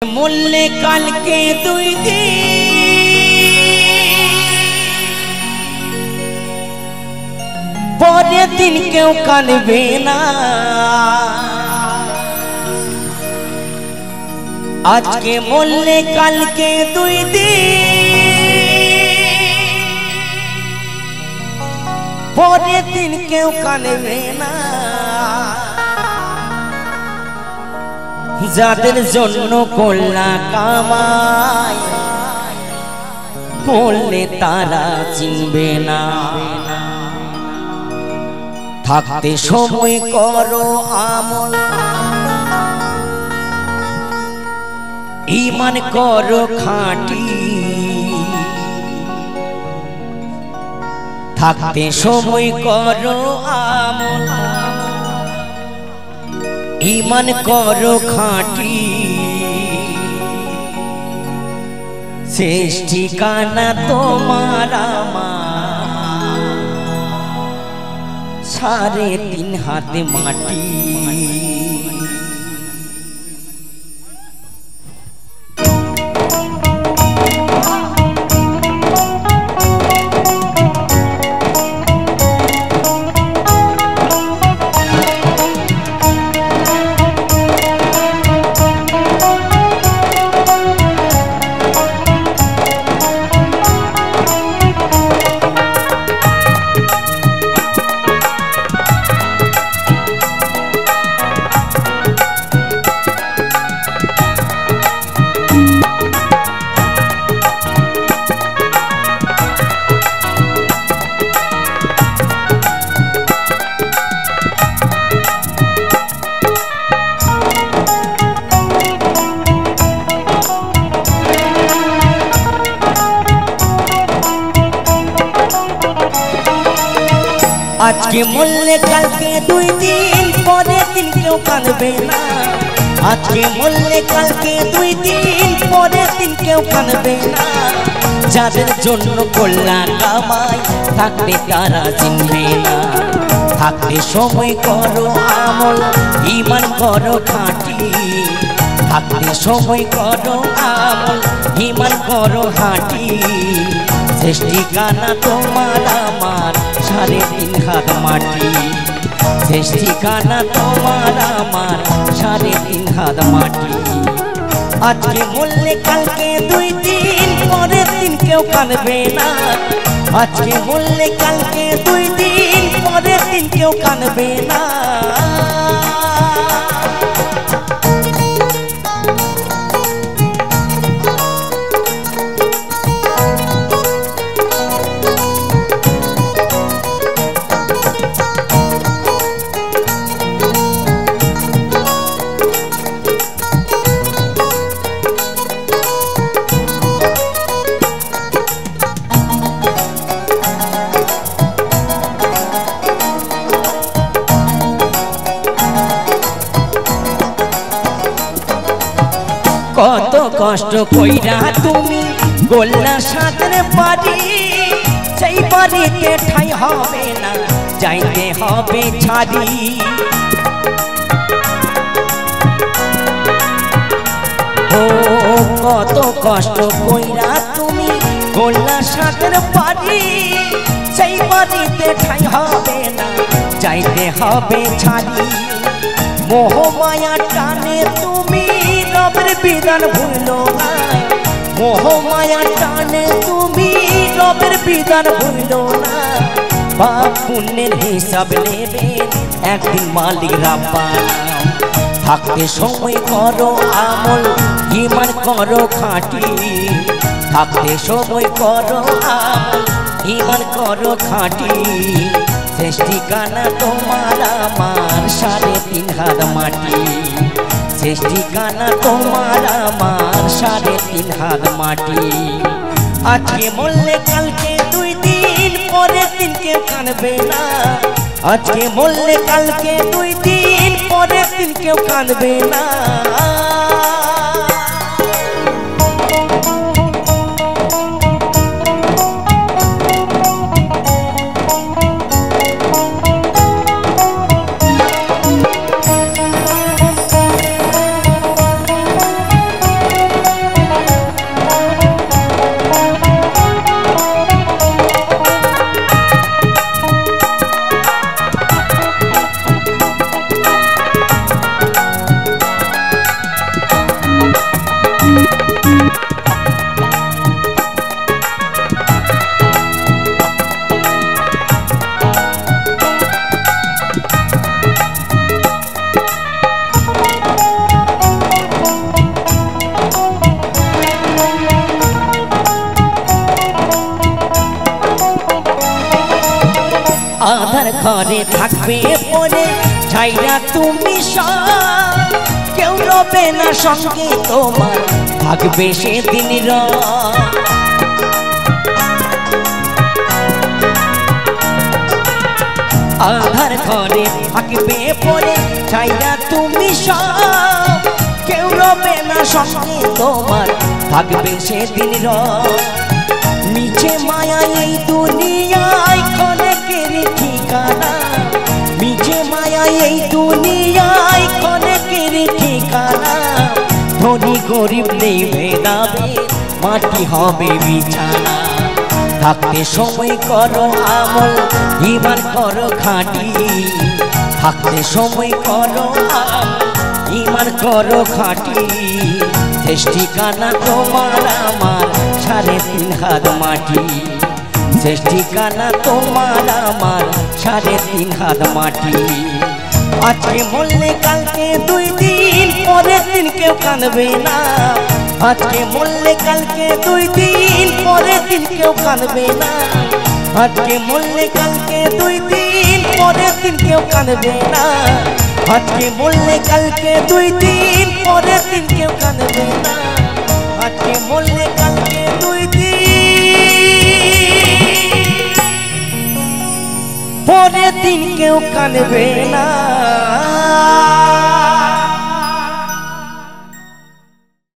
মূল্যে কালকে দুই দিন পরের দিন কেউ কানবে না। আজকে মূল্যে কালকে দুই দিন পরের দিন কেউ কানবে না। যাদের জন্য করলা কামাই বললে তারা চিনবে না। থাকতে সময় করো আমল, ঈমান করো খাঁটি। থাকতে সময় করো আমল, ঈমান করো খাঁটি। শেষ ঠিকানা তোমার আমার, 3.5 হাত মাটি। আজকে মূল্যে কালকে দুই দিন পরের দিন কেউ কানবে না। আজকে মূল্যে কালকে দুই দিন পরের দিন কেউ কানবে না। যাদের জন্য করলা কামাই থাকলে তারা চিনবে না। থাকতে সময় করো আমল, ঈমান করো খাঁটি। থাকতে সময় করো আমল, ঈমান করো খাঁটি। শেষ ঠিকানা তোমার আমার, 3.5 হাত মাটি। শেষ ঠিকানা তোমার আমার, 3.5 হাত মাটি। আজকে মূল্যে কালকে দুই দিন পরের দিন কেউ কানবে না। আজকে মূল্যে কালকে দুই দিন পরের দিন কেউ কানবে না। কত কষ্ট কইরা তুমি গোল্লা সাঁতরে পারি, সেই বাড়িতে ঠাই হবে না, যাইতে হবে ছাড়ি। ও কত কষ্ট কইরা তুমি গোল্লা সাঁতরে পারি, সেই বাড়িতে ঠাই হবে না, যাইতে হবে ছাড়ি। মোহ মায়া টানে তুমি রবের বিধান ভুলো না। মোহ মায়া টানে তুমি রবের বিধান ভুলো না। পাপ পুণ্যের হিসাব নেবেন একদিন মালিক রাব্বানা। থাকতে সময় করো আমল, ঈমান করো খাঁটি। থাকতে সময় করো আমল, ঈমান করো খাঁটি। শেষ ঠিকানা তোমার আমার, 3.5 হাত মাটি। শেষ ঠিকানা তোমার আমার, 3.5 হাত মাটি। আজকে মূল্যে কালকে দুই দিন পরের দিন কেউ কানবে না। আজকে মূল্যে কালকে দুই দিন পরের দিন কেউ কানবে না। আধার ঘরে থাকবে পরে ছাইরা তুমি সব, কেউ রবে না সঙ্গে তোমার, থাকবে সেদিন আধার ঘরে থাকবে পরে ছাইরা তুমি সব, কেউ রবে না সঙ্গে তোমার, থাকবে সেদিন মিছে মায়া এই দুনিয়ায় ক্ষণেকের ঠিকানা, মিছে মায়া এই দুনিয়ায় ক্ষণেকের ঠিকানা, ধনী গরিব নেই ভেদাভেদ, মাটি হবে বিছানা। থাকতে সময় করো আমল, ঈমান করো খাঁটি, থাকতে সময় করো আমল, ঈমান করো খাঁটি। শেষ ঠিকানা তোমার আমার 3.5 হাত মাটি, শেষ ঠিকানা তোমার আমার 3.5 হাত মাটি। আজকে মরলে কালকে 2 দিন, পরের দিন কেউ কাঁদবে না। আজকে মরলে কালকে 2 দিন, পরের দিন কেউ কাঁদবে না। আজকে মরলে কালকে 2 দিন, পরের দিন কেউ কাঁদবে না। আজকে মরলে কালকে 2 দিন, পরের দিন কেউ কাঁদবে না। আজকে মরলে কালকে 2 দিন, পরের দিন কেউ কাঁদবে না।